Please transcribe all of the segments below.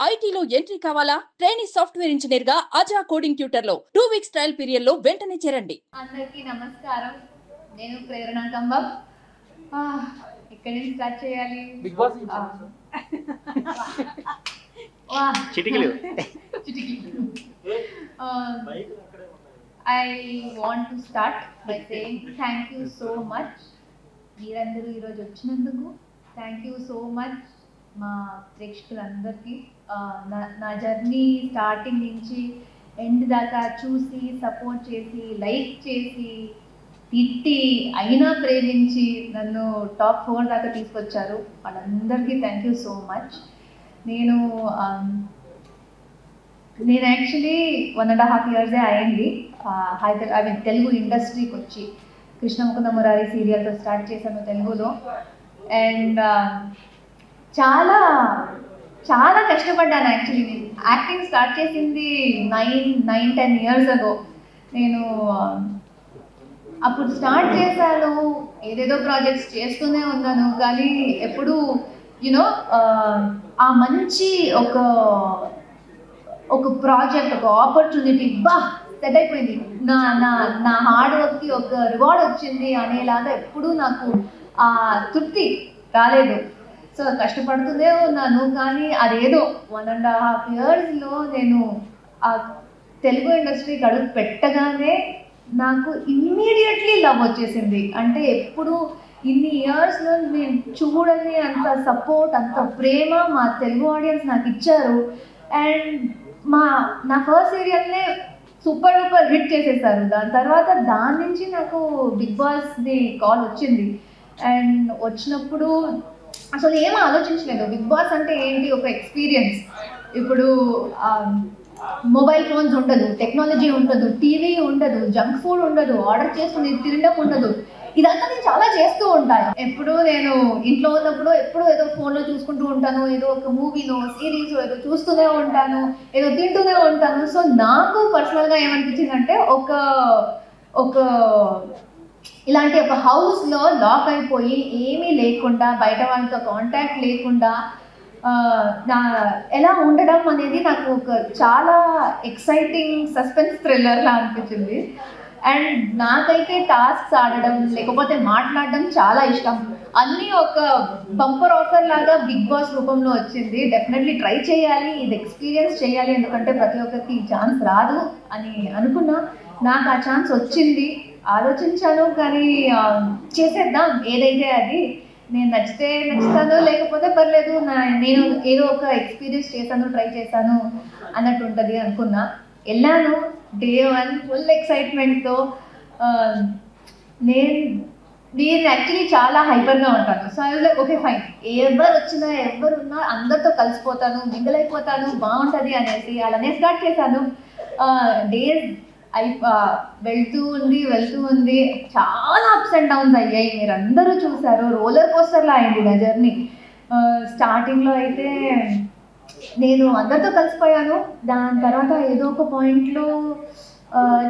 ఐటీలో ఎంట్రీ కావాలా? Trainee software engineer గా అజా కోడింగ్ ట్యూటర్ లో 2 వీక్స్ ట్రయల్ పీరియడ్ లో వెంటనే చేరండి. అందరికీ నమస్కారం. నేను ప్రేరణ కంబం. ఇక్కడ నుంచి స్టార్ట్ చేయాలి. బిగ్ బాస్ చిటికలు. I want to start by saying thank you so much. మీరందరూ ఈరోజు వచ్చినందుకు థ్యాంక్ యూ సో మచ్. మా ప్రేక్షకులందరికీ నా జర్నీ స్టార్టింగ్ నుంచి ఎండ్ దాకా చూసి సపోర్ట్ చేసి లైక్ చేసి తిట్టి అయినా ప్రేమించి నన్ను టాప్ 4 దాకా తీసుకొచ్చారు. వాళ్ళందరికీ థ్యాంక్ యూ సో మచ్. నేను యాక్చువల్లీ 1.5 years అయింది తెలుగు ఇండస్ట్రీకి వచ్చి. కృష్ణముకుంద మురారి సీరియల్తో స్టార్ట్ చేశాను తెలుగులో. అండ్ చాలా చాలా కష్టపడ్డాను. యాక్చువల్లీ నేను యాక్టింగ్ స్టార్ట్ చేసింది 9-10 years ago. నేను అప్పుడు స్టార్ట్ చేశాను, ఏదేదో ప్రాజెక్ట్స్ చేస్తూనే ఉన్నాను. కానీ ఎప్పుడు యూనో ఆ మంచి ఒక ప్రాజెక్ట్, ఒక ఆపర్చునిటీ సెట్ అయిపోయింది, నా హార్డ్ వర్క్కి ఒక రివార్డ్ వచ్చింది అనేలాగా ఎప్పుడూ నాకు ఆ తృప్తి రాలేదు. సో కష్టపడుతూనే ఉన్నాను. కానీ అదేదో 1.5 yearsలో నేను ఆ తెలుగు ఇండస్ట్రీకి అడుగు పెట్టగానే నాకు ఇమ్మీడియట్లీ లవ్ వచ్చేసింది. అంటే ఎప్పుడు ఇన్ని ఇయర్స్లో నేను చూడని అంత సపోర్ట్, అంత ప్రేమ మా తెలుగు ఆడియన్స్ నాకు ఇచ్చారు. అండ్ నా ఫస్ట్ సీరియల్నే సూపర్ డూపర్ హిట్ చేసేసారు. దాని నుంచి నాకు బిగ్ బాస్ది కాల్ వచ్చింది. అండ్ వచ్చినప్పుడు అసలు ఏం ఆలోచించలేదు. బిగ్ బాస్ అంటే ఏంటి, ఒక ఎక్స్పీరియన్స్. ఇప్పుడు మొబైల్ ఫోన్స్ ఉండదు, టెక్నాలజీ ఉండదు, టీవీ ఉండదు, జంక్ ఫుడ్ ఉండదు, ఆర్డర్ చేసుకుని తినడం ఉండదు. ఇదంతా నేను చాలా చేస్తూ ఉంటాను. ఎప్పుడు నేను ఇంట్లో ఉన్నప్పుడు ఎప్పుడు ఏదో ఫోన్లో చూసుకుంటూ ఉంటాను, ఏదో ఒక మూవీనో సిరీస్ ఏదో చూస్తూనే ఉంటాను, ఏదో తింటూనే ఉంటాను. సో నాకు పర్సనల్గా ఏమనిపించిందంటే ఒక ఇలాంటి ఒక హౌస్లో లాక్ అయిపోయి ఏమీ లేకుండా, బయట వాళ్ళతో కాంటాక్ట్ లేకుండా ఎలా ఉండడం అనేది నాకు ఒక చాలా ఎక్సైటింగ్ సస్పెన్స్ థ్రిల్లర్లా అనిపించింది. అండ్ నాకైతే టాస్క్స్ ఆడడం లేకపోతే మాట్లాడడం చాలా ఇష్టం. అన్నీ ఒక బంపర్ ఆఫర్ లాగా బిగ్ బాస్ రూపంలో వచ్చింది. డెఫినెట్లీ ట్రై చేయాలి, ఇది ఎక్స్పీరియన్స్ చేయాలి, ఎందుకంటే ప్రతి ఒక్కరికి ఈ ఛాన్స్ రాదు అని అనుకున్నా. నాకు ఆ ఛాన్స్ వచ్చింది. ఆలోచించాను, కానీ చేసేద్దాం, ఏదైతే అది. నేను నచ్చితే నచ్చుతాను, లేకపోతే పర్లేదు, నేను ఏదో ఒక ఎక్స్పీరియన్స్ చేశాను, ట్రై చేశాను అన్నట్టు ఉంటుంది అనుకున్నా. వెళ్ళాను Day 1 ఫుల్ ఎక్సైట్మెంట్తో. నేను యాక్చువల్లీ చాలా హైపర్గా ఉంటాను. So I like okay fine, ఎవరున్నా అందరితో కలిసిపోతాను, మింగిల్ అయిపోతాను, బాగుంటుంది అనేసి అలానే స్టార్ట్ చేశాను. డేస్ వెళ్తూ ఉంది, చాలా అప్స్ అండ్ డౌన్స్ అయ్యాయి. మీరు అందరూ చూసారు, రోలర్ కోస్టర్లా అయింది నా జర్నీ. స్టార్టింగ్లో అయితే నేను అందరితో కలిసిపోయాను. దాని తర్వాత ఏదో ఒక పాయింట్లో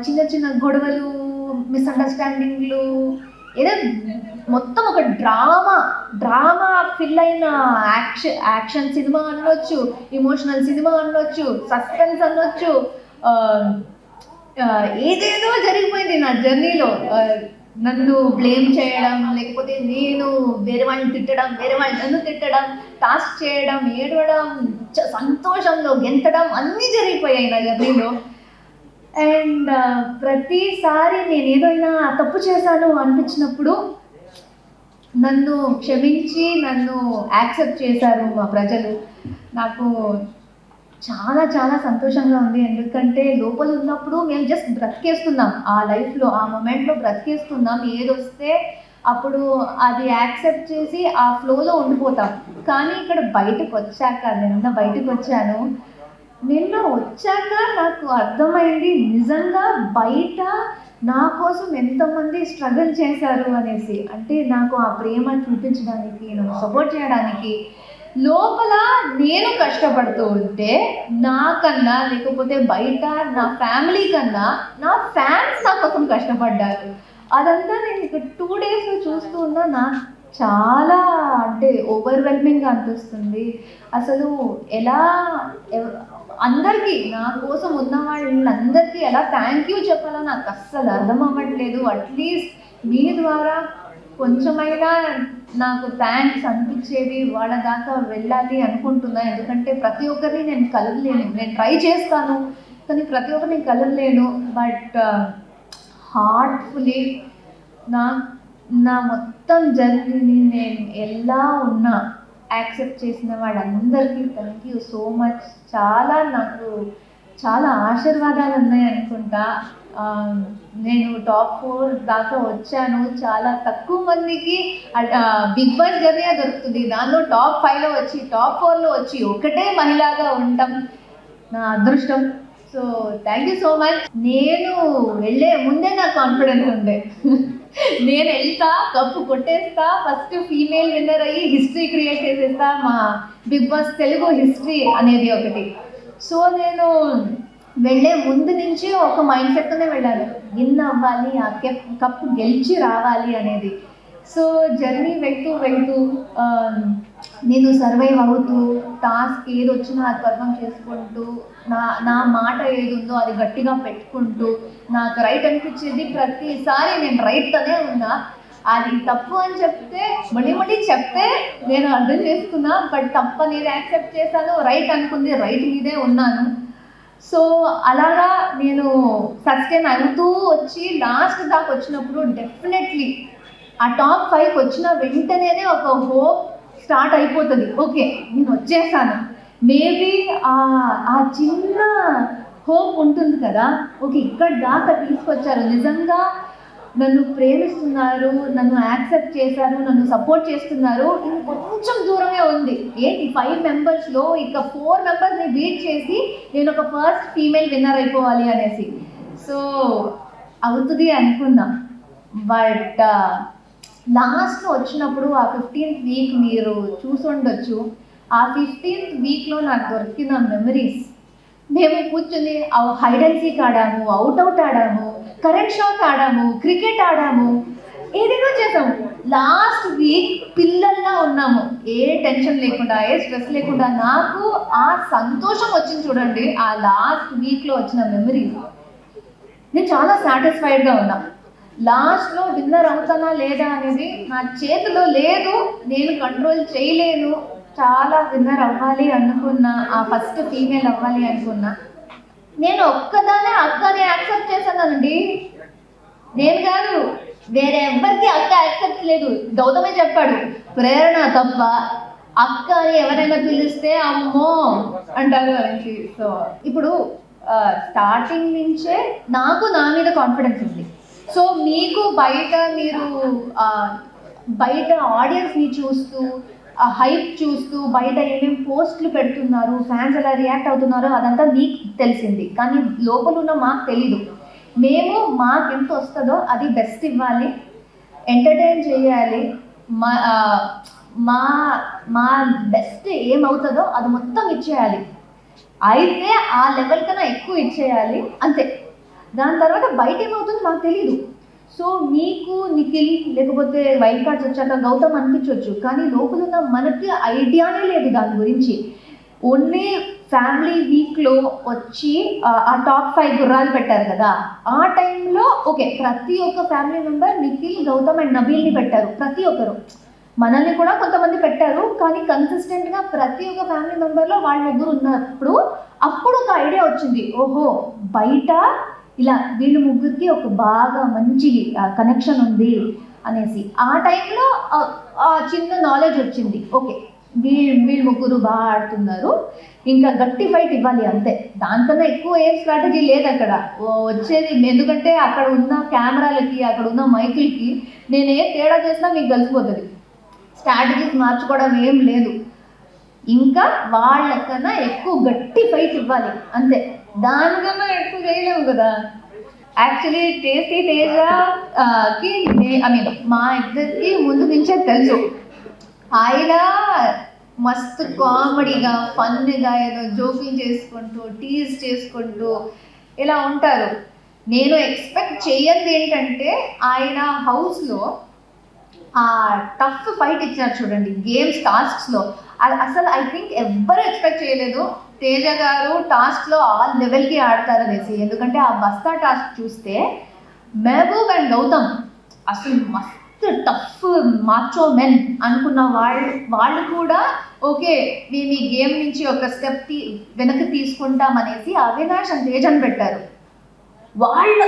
చిన్న చిన్న గొడవలు, మిస్అండర్స్టాండింగ్లు, ఏదో మొత్తం ఒక డ్రామా ఫిల్ అయిన యాక్షన్ సినిమా అనొచ్చు, ఇమోషనల్ సినిమా అనొచ్చు, సస్పెన్స్ అనొచ్చు, ఏదేదో జరిగిపోయింది నా జర్నీలో. నన్ను బ్లేమ్ చేయడం, లేకపోతే నేను వేరే వాళ్ళని తిట్టడం, వేరే వాళ్ళు నన్ను తిట్టడం, టాస్క్ చేయడం, ఏడవడం, సంతోషంలో గెంతడం, అన్నీ జరిగిపోయాయి నా జర్నీలో. అండ్ ప్రతిసారి నేను ఏదైనా తప్పు చేశాను అనిపించినప్పుడు నన్ను క్షమించి నన్ను యాక్సెప్ట్ చేశారు మా ప్రజలు. నాకు చాలా చాలా సంతోషంగా ఉంది. ఎందుకంటే లోపల ఉన్నప్పుడు మేము జస్ట్ బ్రతికేస్తున్నాం, ఆ లైఫ్లో ఆ మూమెంట్లో బ్రతికేస్తున్నాం. ఏదొస్తే అప్పుడు అది యాక్సెప్ట్ చేసి ఆ ఫ్లోలో ఉండిపోతాం. కానీ ఇక్కడ బయటకు వచ్చాక, నిన్న వచ్చాక నాకు అర్థమైంది నిజంగా బయట నా కోసం ఎంతమంది స్ట్రగుల్ చేశారు అనేసి. అంటే నాకు ఆ ప్రేమ చూపించడానికి, నాకు సపోర్ట్ చేయడానికి లోపల నేను కష్టపడుతూ ఉంటే నాకన్నా, లేకపోతే బయట నా ఫ్యామిలీ కన్నా నా ఫ్యాన్స్ నా కోసం కష్టపడ్డారు. అదంతా నేను ఇక్కడ 2 days చూస్తూ ఉన్నా. చాలా అంటే ఓవర్వెల్మింగ్గా అనిపిస్తుంది. అసలు ఎలా అందరికీ నా కోసం ఉన్న వాళ్ళందరికీ ఎలా థ్యాంక్ యూ చెప్పాలో నాకు అస్సలు అర్థం అవ్వట్లేదు. అట్లీస్ట్ మీ ద్వారా కొంచెమైనా నాకు థ్యాంక్స్ అనిపించేది వాళ్ళ దాకా వెళ్ళాలి అనుకుంటున్నా. ఎందుకంటే ప్రతి ఒక్కరిని నేను కలవలేను, నేను ట్రై చేస్తాను కానీ ప్రతి ఒక్కరిని కలవలేను. బట్ హార్ట్ఫుల్లీ నా మొత్తం జర్నీని నేను ఎలా ఉన్నా యాక్సెప్ట్ చేసిన వాళ్ళందరికీ థ్యాంక్ యూ సో మచ్. నాకు చాలా ఆశీర్వాదాలు ఉన్నాయి అనుకుంటా. నేను టాప్ 4 దాకా వచ్చాను. చాలా తక్కువ మందికి బిగ్ బాస్ జర్నీ దొరుకుతుంది. దానిలో టాప్ 5లో వచ్చి టాప్ 4లో వచ్చి ఒకటే మహిళగా ఉండటం నా అదృష్టం. So thank you so much. నేను వెళ్ళే ముందే నాకు కాన్ఫిడెన్స్ ఉండే నేను వెళ్తా, కప్పు కొట్టేస్తా, ఫస్ట్ ఫీమేల్ విన్నర్ అయ్యి హిస్టరీ క్రియేట్ చేసేస్తా, మా బిగ్ బాస్ తెలుగు హిస్టరీ అనేది ఒకటి. సో నేను వెళ్ళే ముందు నుంచి ఒక మైండ్ సెట్తోనే వెళ్ళాను, విన్ అవ్వాలి, ఆ కప్పు గెలిచి రావాలి అనేది. సో జర్నీ వెళ్తూ నేను సర్వైవ్ అవుతూ టాస్క్ ఏది వచ్చినా అది పర్ఫామ్ చేసుకుంటూ నా మాట ఏది ఉందో అది గట్టిగా పెట్టుకుంటూ నాకు రైట్ అనిపించేది ప్రతిసారి నేను రైట్తోనే ఉన్నా. అది తప్పు అని చెప్తే మళ్ళీ చెప్తే నేను అర్థం చేసుకున్నా. బట్ తప్పు అనేది యాక్సెప్ట్ చేశాను, రైట్ అనుకుంది రైట్ మీదే ఉన్నాను. సో అలాగా నేను సస్టైన్ అవుతూ వచ్చి లాస్ట్ దాకా వచ్చినప్పుడు డెఫినెట్లీ ఆ టాప్ 5కి వచ్చిన వెంటనేనే ఒక హోప్ స్టార్ట్ అయిపోతుంది. ఓకే నేను వచ్చేసాను, మేబీ ఆ చిన్న హోప్ ఉంటుంది కదా, ఓకే ఇక్కడ దాకా తీసుకొచ్చారు, నిజంగా నన్ను ప్రేమిస్తున్నారు, నన్ను యాక్సెప్ట్ చేశారు, నన్ను సపోర్ట్ చేస్తున్నారు. ఇది కొంచెం దూరమే ఉంది. ఏంటి 5 మెంబర్స్లో ఇక 4 మెంబర్స్ని బీట్ చేసి నేను ఒక ఫస్ట్ ఫీమేల్ విన్నర్ అయిపోవాలి అనేసి. సో అవుతుంది అనుకున్నా. బట్ లాస్ట్లో వచ్చినప్పుడు ఆ 15th వీక్ మీరు చూసుండొచ్చు. ఆ 15th వీక్లో నాకు దొరికిన మెమరీస్, మేము కూర్చొని హైడ్ అండ్ సీక్ ఆడాము, అవుట్ ఆడాము, కరెంట్ షాక్ ఆడాము, క్రికెట్ ఆడాము, ఏదేదో చేసాము. లాస్ట్ వీక్ పిల్లల్లా ఉన్నాము, ఏ టెన్షన్ లేకుండా, ఏ స్ట్రెస్ లేకుండా. నాకు ఆ సంతోషం వచ్చింది చూడండి, ఆ లాస్ట్ వీక్లో వచ్చిన మెమరీస్. నేను చాలా సాటిస్ఫైడ్గా ఉన్నా. లాస్ట్లో విన్నర్ అవుతానా లేదా అనేది నా చేతిలో లేదు, నేను కంట్రోల్ చేయలేను. చాలా విన్నర్ అవ్వాలి అనుకున్నా, ఆ ఫస్ట్ ఫీమేల్ అవ్వాలి అనుకున్నా. నేను ఒక్కదానే అక్కని యాక్సెప్ట్ చేశానండి, నేను కాదు, వేరే ఎవ్వరికి అక్క యాక్సెప్ట్ లేదు. గౌతమే చెప్పాడు, ప్రేరణ తప్ప అక్క అని ఎవరైనా పిలిస్తే అమ్మో అంటారు అనేసి. సో ఇప్పుడు స్టార్టింగ్ నుంచే నాకు నా మీద కాన్ఫిడెన్స్ ఉంది. సో మీకు మీరు బయట ఆడియన్స్ని చూస్తూ, హైప్ చూస్తూ, బయట ఏమేమి పోస్టులు పెడుతున్నారు, ఫ్యాన్స్ ఎలా రియాక్ట్ అవుతున్నారో అదంతా మీకు తెలిసింది. కానీ లోపల ఉన్న మాకు తెలీదు. మేము మాకు ఎంత వస్తుందో అది బెస్ట్ ఇవ్వాలి, ఎంటర్టైన్ చేయాలి, మా బెస్ట్ ఏమవుతుందో అది మొత్తం ఇచ్చేయాలి. అయితే ఆ లెవెల్ కన్నా ఎక్కువ ఇచ్చేయాలి అంతే. దాని తర్వాత బయట ఏమవుతుందో మాకు తెలీదు. సో మీకు నిఖిల్ లేకపోతే వైల్డ్ కార్డ్స్ వచ్చాక గౌతమ్ అనిపించవచ్చు, కానీ లోపల ఉన్న మనకి ఐడియానే లేదు దాని గురించి. ఓన్లీ ఫ్యామిలీ వీక్లో వచ్చి ఆ టాప్ 5 గుర్రాలు పెట్టారు కదా, ఆ టైంలో ఓకే ప్రతి ఒక్క family member Nikhil, Gautham and నబీల్ని పెట్టారు. ప్రతి ఒక్కరు మనల్ని కూడా కొంతమంది పెట్టారు, కానీ కన్సిస్టెంట్గా ప్రతి ఒక్క ఫ్యామిలీ మెంబర్లో వాళ్ళు ముగ్గురు ఉన్నప్పుడు అప్పుడు ఒక ఐడియా వచ్చింది, ఓహో బయట ఇలా వీళ్ళు ముగ్గురికి ఒక బాగా మంచి కనెక్షన్ ఉంది అనేసి. ఆ టైంలో చిన్న నాలెడ్జ్ వచ్చింది, ఓకే వీళ్ళు ముగ్గురు బాగా ఆడుతున్నారు, ఇంకా గట్టి ఫైట్ ఇవ్వాలి అంతే. దానికన్నా ఎక్కువ ఏం స్ట్రాటజీ లేదు అక్కడ వచ్చేది. ఎందుకంటే అక్కడ ఉన్న కెమెరాలకి, అక్కడ ఉన్న మైకులకి నేను ఏ తేడా చేసినా మీకు తెలిసిపోతుంది. స్ట్రాటజీస్ మార్చుకోవడం ఏం లేదు, ఇంకా వాళ్ళకన్నా ఎక్కువ గట్టి ఫైట్ ఇవ్వాలి అంతే. దానికన్నా ఎక్కువ చేయలేము కదా. యాక్చువల్లీ టేస్టీ తేజకి మా ఇద్దరికి ముందు నుంచే తెలుసు, ఆయన మస్తు కామెడీగా ఫన్గా ఏదో జోకింగ్ చేసుకుంటూ టీజ్ చేసుకుంటూ ఇలా ఉంటారు. నేను ఎక్స్పెక్ట్ చేయనిది ఏంటంటే ఆయన హౌస్లో ఆ టఫ్ ఫైట్ ఇచ్చారు చూడండి గేమ్స్ టాస్క్స్లో. అసలు ఐ థింక్ ఎవ్వరు ఎక్స్పెక్ట్ చేయలేదు తేజ గారు టాస్క్లో ఆ లెవెల్కి ఆడతారు అనేసి. ఎందుకంటే ఆ బస్తా టాస్క్ చూస్తే మెహబూబ్ అండ్ గౌతమ్ అసలు మస్తు టఫ్ మాచో మెన్ అనుకున్న వాళ్ళు కూడా ఓకే మేము ఈ గేమ్ నుంచి ఒక స్టెప్ వెనక్కి తీసుకుంటామనేసి అవినాష్ అండ్ తేజని పెట్టారు. వాళ్ళు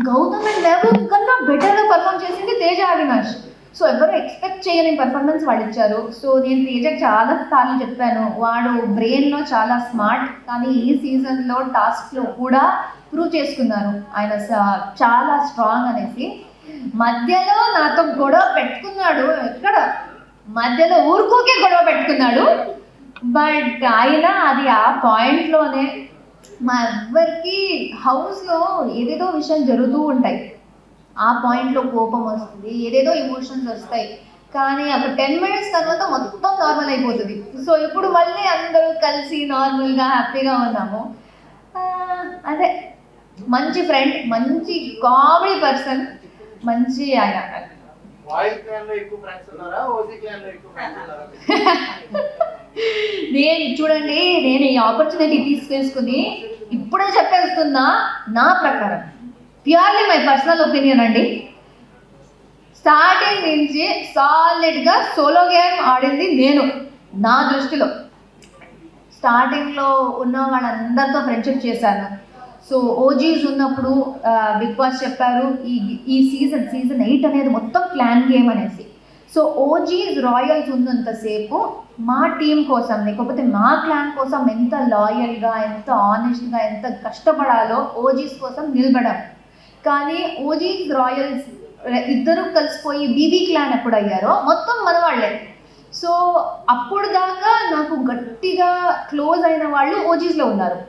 గౌతమ్ అండ్ మెహబూబ్ కన్నా బెటర్గా పర్ఫామ్ చేసింది తేజ అవినాష్. సో ఎవరు ఎక్స్పెక్ట్ చేయని పర్ఫార్మెన్స్ వాళ్ళు ఇచ్చారు. సో నేను తేజకి చాలా సార్లు చెప్పాను వాడు బ్రెయిన్లో చాలా స్మార్ట్, కానీ ఈ సీజన్లో టాస్క్లో కూడా ప్రూవ్ చేసుకున్నారు ఆయన చాలా స్ట్రాంగ్ అనేసి. మధ్యలో నాతో గొడవ పెట్టుకున్నాడు, ఎక్కడ మధ్యలో ఊరుకోకే గొడవ పెట్టుకున్నాడు. బట్ అయినా అది ఆ పాయింట్లోనే మా ఎవ్వరికి హౌస్లో ఏదేదో విషయం జరుగుతూ ఉంటాయి, ఆ పాయింట్లో కోపం వస్తుంది, ఏదేదో ఎమోషన్స్ వస్తాయి, కానీ ఒక 10 minutes తర్వాత మొత్తం నార్మల్ అయిపోతుంది. సో ఇప్పుడు మళ్ళీ అందరూ కలిసి నార్మల్గా హ్యాపీగా ఉన్నాము. అదే మంచి ఫ్రెండ్, మంచి కామెడీ పర్సన్, మంచి ఆయన. నేను చూడండి, నేను ఈ ఆపర్చునిటీ తీసుకొని ఇప్పుడే చెప్పేస్తున్నా, నా ప్రకారం ప్యూర్లీ మై పర్సనల్ ఒపీనియన్ అండి, స్టార్టింగ్ నుంచి సాలిడ్గా సోలో గేమ్ ఆడింది నేను. నా దృష్టిలో స్టార్టింగ్లో ఉన్న వాళ్ళందరితో ఫ్రెండ్షిప్ చేశాను. సో ఓజీస్ ఉన్నప్పుడు బిగ్ బాస్ చెప్పారు ఈ సీజన్ 8 అనేది మొత్తం క్లాన్ గేమ్ అనేసి. సో ఓజీస్ రాయల్స్ ఉన్నంతసేపు మా టీం కోసం లేకపోతే మా క్లాన్ కోసం ఎంత లాయల్గా, ఎంత ఆనెస్ట్గా, ఎంత కష్టపడాలో ఓజీస్ కోసం నిలబడాం. కానీ ఓజీస్ రాయల్స్ ఇద్దరు కలిసిపోయి బీబీ క్లాన్ ఎప్పుడు అయ్యారో మొత్తం మన వాళ్ళే. సో అప్పుడు దాకా నాకు గట్టిగా క్లోజ్ అయిన వాళ్ళు ఓజీస్లో ఉన్నారు,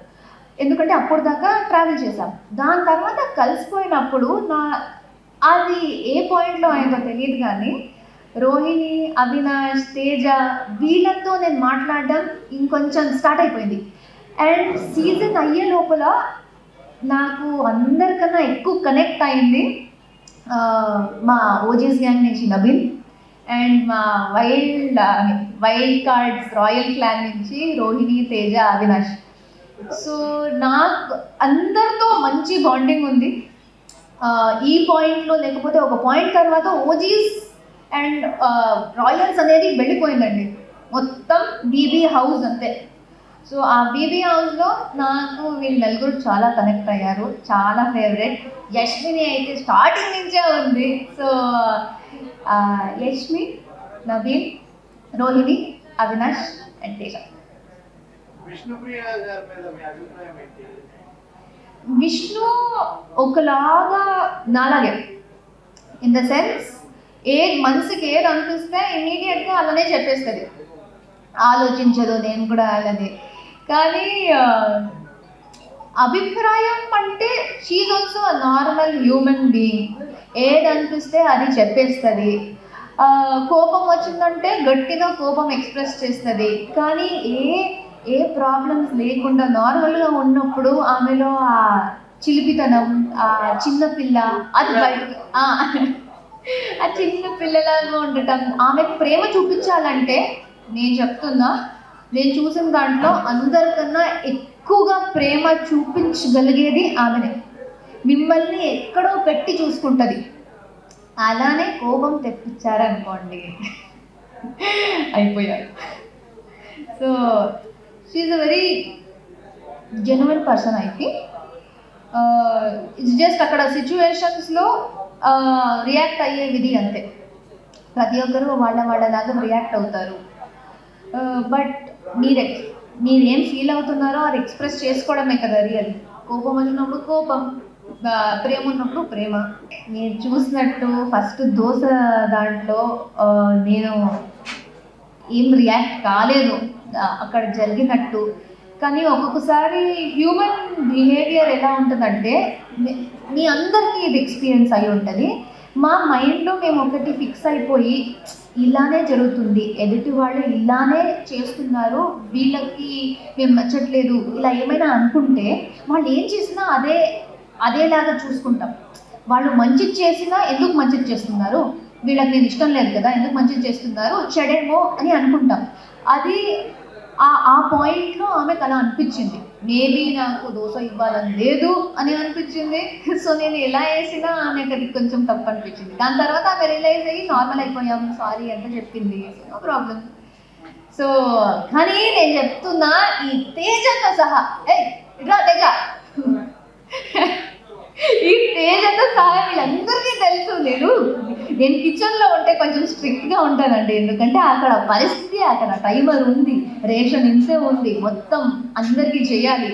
ఎందుకంటే అప్పుడు దాకా ట్రావెల్ చేశాం. దాని తర్వాత కలిసిపోయినప్పుడు అది ఏ పాయింట్లో అయిందో తెలియదు, కానీ రోహిణి, అవినాష్, తేజ వీళ్ళతో నేను మాట్లాడడం ఇంకొంచెం స్టార్ట్ అయిపోయింది. అండ్ సీజన్ అయ్యే లోపల నాకు అందరికన్నా ఎక్కువ కనెక్ట్ అయింది మా ఓజీస్ గ్యాంగ్ నుంచి నబీల్, అండ్ మా వైల్డ్ కార్డ్స్ రాయల్ క్లాన్ నుంచి రోహిణి, తేజ, అవినాష్. సో నాకు అందరితో మంచి బాండింగ్ ఉంది ఈ పాయింట్లో. లేకపోతే ఒక పాయింట్ తర్వాత ఓజీస్ అండ్ రాయల్స్ అనేది వెళ్ళిపోయిందండి, మొత్తం బీబీ హౌస్ అంతే. సో ఆ బీబీ హౌస్లో నాకు వీళ్ళు నలుగురు చాలా కనెక్ట్ అయ్యారు, చాలా ఫేవరెట్. యష్మిని అయితే స్టార్టింగ్ నుంచే ఉంది. So Yashmi, Nabeel, Rohini, Avinash and Teja. విష్ణు ఒకలాగా నాలాగే, ఇన్ ద సెన్స్ మనసుకి ఏది అనిపిస్తే ఇమీడియట్గా అలానే చెప్పేస్తుంది, ఆలోచించదు. నేను కూడా అలానే. కానీ అభిప్రాయం అంటే she's also a normal human being, ఏది అనిపిస్తే అది చెప్పేస్తుంది. కోపం వచ్చిందంటే గట్టిగా కోపం ఎక్స్ప్రెస్ చేస్తుంది. కానీ ఏ ప్రాబ్లమ్స్ లేకుండా నార్మల్గా ఉన్నప్పుడు ఆమెలో ఆ చిలిపితనం, ఆ చిన్నపిల్ల అది బయట, ఆ చిన్న పిల్లలాగా ఉండటం, ఆమె ప్రేమ చూపించాలంటే నేను చెప్తున్నా, నేను చూసిన దాంట్లో అందరికన్నా ఎక్కువగా ప్రేమ చూపించగలిగేది ఆమెనే. మిమ్మల్ని ఎక్కడో పెట్టి చూసుకుంటుంది. అలానే కోపం తెప్పించారనుకోండి అయిపోయారు. So she's a very genuine person. I think it's just అక్కడ సిచ్యువేషన్స్లో రియాక్ట్ అయ్యే విధి అంతే. ప్రతి ఒక్కరు వాళ్ళలాగా రియాక్ట్ అవుతారు. బట్ మీరేం ఫీల్ అవుతున్నారో అది ఎక్స్ప్రెస్ చేసుకోవడమే కదా రియల్. కోపం వచ్చినప్పుడు కోపం, ప్రేమ ఉన్నప్పుడు ప్రేమ. మీరు చూసినట్టు ఫస్ట్ దోశ దాంట్లో నేను ఏం రియాక్ట్ కాలేదు అక్కడ జరిగినట్టు. కానీ ఒక్కొక్కసారి హ్యూమన్ బిహేవియర్ ఎలా ఉంటుందంటే, మీ అందరికీ ఇది ఎక్స్పీరియన్స్ అయి ఉంటుంది. మా మైండ్లో మేము ఒకటి ఫిక్స్ అయిపోయి ఇలానే జరుగుతుంది, ఎదుటి వాళ్ళు ఇలానే చేస్తున్నారు, వీళ్ళకి మేము నచ్చట్లేదు, ఇలా ఏమైనా అనుకుంటే వాళ్ళు ఏం చేసినా అదేలాగా చూసుకుంటాం. వాళ్ళు మంచిది చేసినా ఎందుకు మంచిది చేస్తున్నారు, వీళ్ళకి నేను ఇష్టం లేదు కదా, ఎందుకు మంచిగా చేస్తున్నారు, వచ్చాడేమో అని అనుకుంటాం. అది ఆ పాయింట్లో ఆమెకు అలా అనిపించింది. మేబీ నాకు దోశ ఇవ్వాలని లేదు అని అనిపించింది. సో నేను ఎలా వేసినా ఆమెకు అది కొంచెం తప్పు అనిపించింది. దాని తర్వాత ఆమె రియలైజ్ అయ్యి నార్మల్ అయిపోయాం, సారీ అంతా చెప్పింది, నో ప్రాబ్లం. సో కానీ నేను చెప్తున్నా, ఈ తేజతో సహా, ఇట్లా తేజ, ఈ తేజతో సహా వీళ్ళందరికీ తెలుసు. నేను కిచెన్లో ఉంటే కొంచెం స్ట్రిక్ట్గా ఉంటానండి, ఎందుకంటే అక్కడ పరిస్థితి, అక్కడ టైమర్ ఉంది, రేషన్ ఇంతే ఉంది, మొత్తం అందరికీ చేయాలి.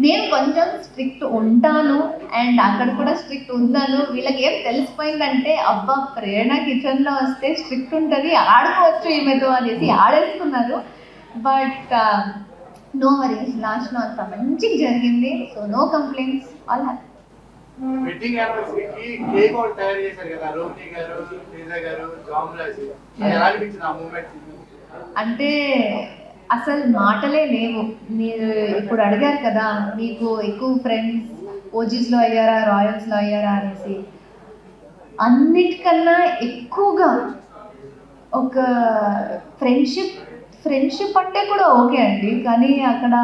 నేను కొంచెం స్ట్రిక్ట్ ఉంటాను అండ్ అక్కడ కూడా స్ట్రిక్ట్ ఉన్నాను. వీళ్ళకి ఏం తెలిసిపోయిందంటే, అబ్బా ప్రేరణ కిచెన్లో వస్తే స్ట్రిక్ట్ ఉంటుంది, ఆడుకోవచ్చు ఈమెతో అనేసి ఆడేసుకున్నారు. బట్ నో వరీస్, లాస్ట్లో అంత మంచిగా జరిగింది. So no complaints, all happy. Wedding యానివర్సరీకి కేక్ ఒకటి తయారు చేశారు కదా రోహిణి గారు, తేజ గారు, జామ్రాజ్, ఎలా అనిపించింది ఆ మూమెంట్? అంటే అసలు మాటలే లేవు. మీరు ఇప్పుడు అడిగారు కదా, మీకు ఎక్కువ ఫ్రెండ్స్ ఓజీస్లో అయ్యారా, రాయల్స్లో అయ్యారా అనేసి. అన్నిటికన్నా ఎక్కువగా ఒక ఫ్రెండ్షిప్ అంటే కూడా ఓకే అండి, కానీ అక్కడ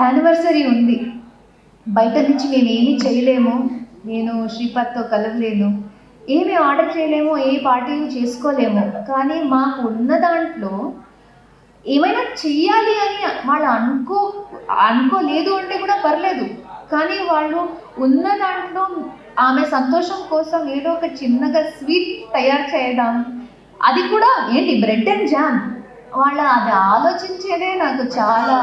యానివర్సరీ ఉంది, బయట నుంచి మేమేమీ చేయలేము, నేను శ్రీపాద్తో కలవలేను, ఏమి ఆర్డర్ చేయలేము, ఏ పార్టీలు చేసుకోలేము. కానీ మాకు ఉన్న దాంట్లో ఏమైనా చెయ్యాలి అని వాళ్ళు అనుకోలేదు అంటే కూడా పర్లేదు, కానీ వాళ్ళు ఉన్న దాంట్లో ఆమె సంతోషం కోసం ఏదో ఒక చిన్నగా స్వీట్ తయారు చేయడం, అది కూడా ఏంటి బ్రెడ్ అండ్ జామ్, వాళ్ళ అది ఆలోచించేదే నాకు చాలా.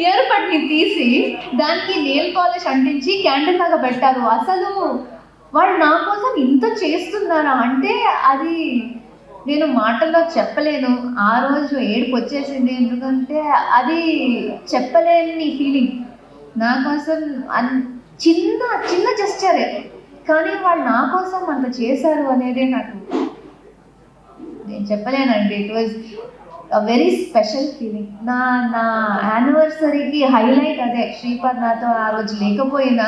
ఇయర్ బడ్ని తీసి దానికి నెయిల్ పాలిష్ అంటించి క్యాండిల్ లాగా పెట్టారు. అసలు వాళ్ళు నా కోసం ఇంత చేస్తున్నారా అంటే అది నేను మాటల్లో చెప్పలేను. ఆ రోజు ఏడుపు వచ్చేసింది, ఎందుకంటే అది చెప్పలేని ఫీలింగ్. నా కోసం చిన్న చిన్న జెస్చరే, కానీ వాళ్ళు నా కోసం అంత చేశారు అనేది నాకు నేను చెప్పలేనండి. It was very special feeling. నా యానివర్సరీకి హైలైట్ అదే. శ్రీపాద్ నాతో ఆ రోజు లేకపోయినా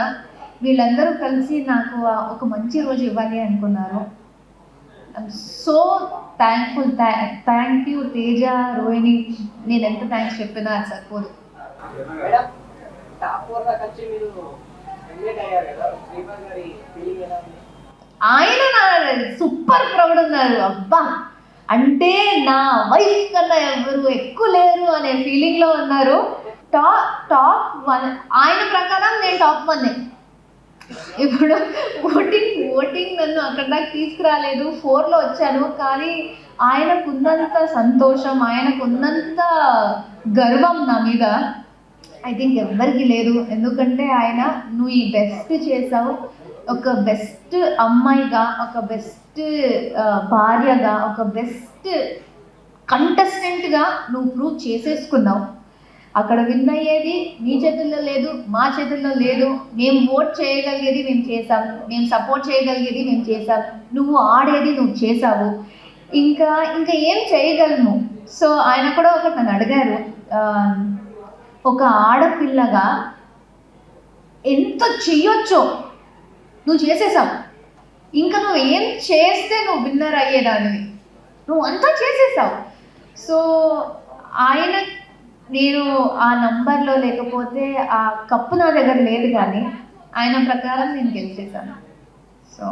వీళ్ళందరూ కలిసి నాకు ఒక మంచి రోజు ఇవ్వాలి అనుకున్నారు. I'm so thankful. Thank you Teja, Rohini, నేను ఎంత థ్యాంక్స్ చెప్పినా అది సరిపోదు. ఆయన సూపర్ ప్రౌడ్ ఉన్నారు. అబ్బా అంటే నా వైఫ్ కన్నా ఎవరు ఎక్కువ లేరు అనే ఫీలింగ్లో ఉన్నారు. టాప్ 1 ఆయన ప్రకారం నేను టాప్ 1. ఇప్పుడు ఓటింగ్ నన్ను అక్కడ దాకా తీసుకురాలేదు, 4లో వచ్చాను, కానీ ఆయనకున్నంత సంతోషం, ఆయనకున్నంత గర్వం నా మీద ఐ థింక్ ఎవ్వరికి లేదు. ఎందుకంటే ఆయన నువ్వు ఈ బెస్ట్ చేసావు, ఒక బెస్ట్ అమ్మాయిగా, ఒక బెస్ట్ భార్యగా, ఒక బెస్ట్ కంటెస్టెంట్గా నువ్వు ప్రూవ్ చేసేసుకున్నావు. అక్కడ విన్ అయ్యేది మీ చేతుల్లో లేదు, మా చేతుల్లో లేదు. మేము ఓట్ చేయగలిగేది మేము చేసాం, మేము సపోర్ట్ చేయగలిగేది మేము చేసాం, నువ్వు ఆడేది నువ్వు చేసావు, ఇంకా ఏం చేయగలను. సో ఆయన కూడా ఒకటి నన్ను అడిగారు, ఒక ఆడపిల్లగా ఎంత చెయ్యొచ్చో నువ్వు చేసేసావు, ఇంకా నువ్వు ఏం చేస్తే నువ్వు విన్నర్ అయ్యేదానివి, నువ్వు అంతా చేసేసావు. సో ఆయన, నేను ఆ నంబర్లో లేకపోతే ఆ కప్పు నా దగ్గర లేదు, కానీ ఆయన ప్రకారం నేను గెలిచేసాను. So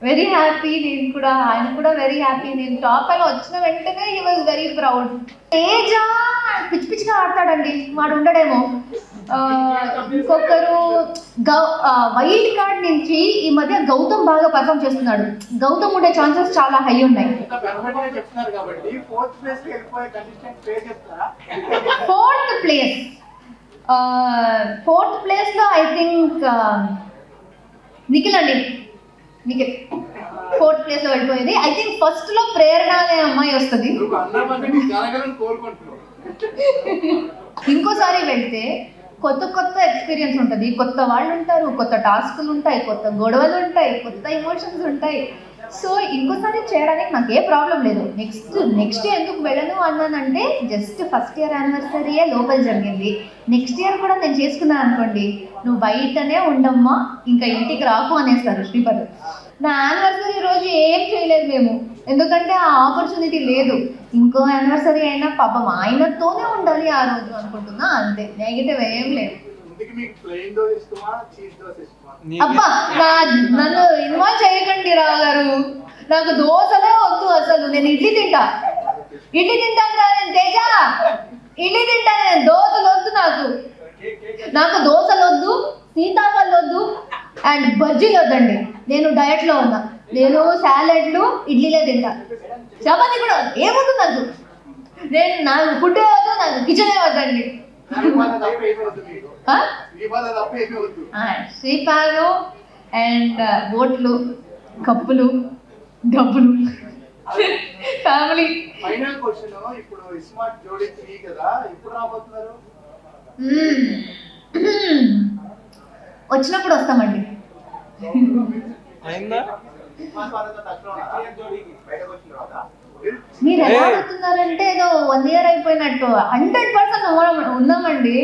very happy. ఆయన కూడా వెరీ హ్యాపీ. నేను టాప్ అని వచ్చిన వెంటనే he was very proud. Teja పిచ్చి పిచ్చిగా ఆడతాడండి, వాడు ఉండడేమో. ఇంకొకరు వైల్డ్ కార్డ్ నుంచి ఈ మధ్య గౌతమ్ బాగా పర్ఫామ్ చేస్తున్నాడు. గౌతమ్ ఉండే ఛాన్సెస్ చాలా హై ఉన్నాయి. ఫోర్త్ ప్లేస్లో ఐ థింక్ నిఖిల్ అండి. నిఖిల్ 4th ప్లేస్లో వెళ్ళిపోయింది. ఐ థింక్ ఫస్ట్లో ప్రేరణ అనే అమ్మాయి వస్తుంది. ఇంకోసారి వెళ్తే కొత్త ఎక్స్పీరియన్స్ ఉంటుంది, కొత్త వాళ్ళు ఉంటారు, కొత్త టాస్కులు ఉంటాయి, కొత్త గొడవలు ఉంటాయి, కొత్త ఎమోషన్స్ ఉంటాయి. సో ఇంకోసారి చేయడానికి నాకు ఏ ప్రాబ్లం లేదు. నెక్స్ట్ ఎందుకు వెళ్ళను అన్నానంటే జస్ట్ ఫస్ట్ ఇయర్ యానివర్సరీయే లోపల జరిగింది. నెక్స్ట్ ఇయర్ కూడా నేను చేసుకున్నాను అనుకోండి, నువ్వు బయటనే ఉండమ్మా, ఇంకా ఇంటికి రాకు అనేస్తారు శ్రీపతి. నా యానివర్సరీ రోజు ఏం చేయలేదు మేము, ఎందుకంటే ఆ ఆపర్చునిటీ లేదు. ఇంకో యానివర్సరీ అయినా పాపం ఆయనతోనే ఉండాలి ఆ రోజు అనుకుంటున్నా, అంతే. నెగిటివ్ ఏం లేదు. అబ్బా నన్ను ఇన్వాల్వ్ చేయకండి రావు గారు, నాకు దోశలే వద్దు అసలు. నేను ఇడ్లీ తింటాను రా నేను, తేజ ఇడ్లీ తింటాను నేను, దోశలు వద్దు నాకు దోశలు వద్దు, సీతాఫలం వద్దు, అండ్ బజ్జీలు వద్దండి. నేను డయట్లో ఉన్నా, నేను సాలెడ్లు ఇడ్లీలే తింటా, చపాతీ కూడా ఏమవుతుంది నాకు ఫుడ్ వద్దు, నాకు కిచెనే వద్దండి. శ్రీపాదం అండ్ బోట్లు, కప్పులు, డబ్బులు, ఫ్యామిలీ. ఫైనల్ క్వశ్చన్, ఇప్పుడు ఇస్మార్ట్ జోడీ 3 కదా, ఇప్పుడు రాబోతున్నారు? వచ్చినప్పుడు వస్తామండి. మీరు ఎలా అడుగుతున్నారంటే ఏదో 1 year అయిపోయినట్టు. 100% ఉన్నామండి.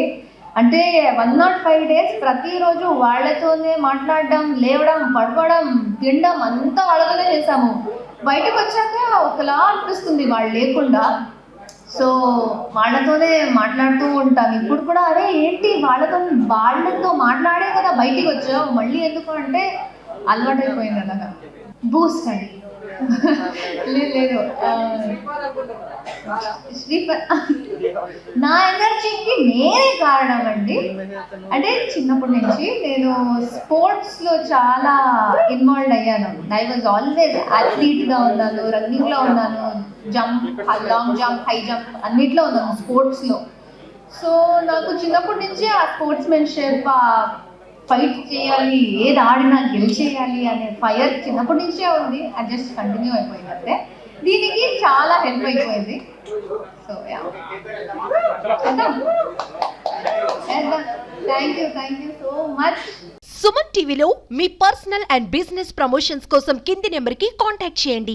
అంటే 105 days ప్రతిరోజు వాళ్ళతోనే మాట్లాడడం, లేవడం, పడవడం, తినడం అంతా వాళ్ళతోనే చేసాము. బయటకు వచ్చాక ఒకలా అనిపిస్తుంది వాళ్ళు లేకుండా. సో వాళ్ళతోనే మాట్లాడుతూ ఉంటాను. ఇప్పుడు కూడా అరే ఏంటి వాళ్ళతో మాట్లాడే కదా బయటికి వచ్చావు, మళ్ళీ ఎందుకు అంటే అలవాటు అయిపోయింది అలాగా. బూస్ట్ అండి. లేదు నా ఎనర్జీకి నేనే కారణం అండి. అంటే చిన్నప్పటి నుంచి నేను స్పోర్ట్స్లో చాలా ఇన్వాల్వ్ అయ్యాను. ఐ వాజ్ ఆల్వేస్ అథ్లీట్గా ఉన్నాను, రన్నింగ్లో ఉన్నాను, jump, long jump, high jump అన్నిట్లో ఉన్నాను స్పోర్ట్స్లో. సో నాకు చిన్నప్పటి నుంచి ఆ స్పోర్ట్స్మెన్షిప్, ఫైట్ చేయాలి, ఏది ఆడినా గెలిచేయాలి అనే ఫైర్ చిన్నప్పటి నుంచే ఉంది. అది జస్ట్ కంటిన్యూ అయిపోయింది అంతే. దీనికి చాలా హెల్ప్ అయిపోయింది. So thank you so much. Suman టీవీలో మీ పర్సనల్ అండ్ బిజినెస్ ప్రమోషన్స్ కోసం కింది నెంబర్కి కాంటాక్ట్ చేయండి.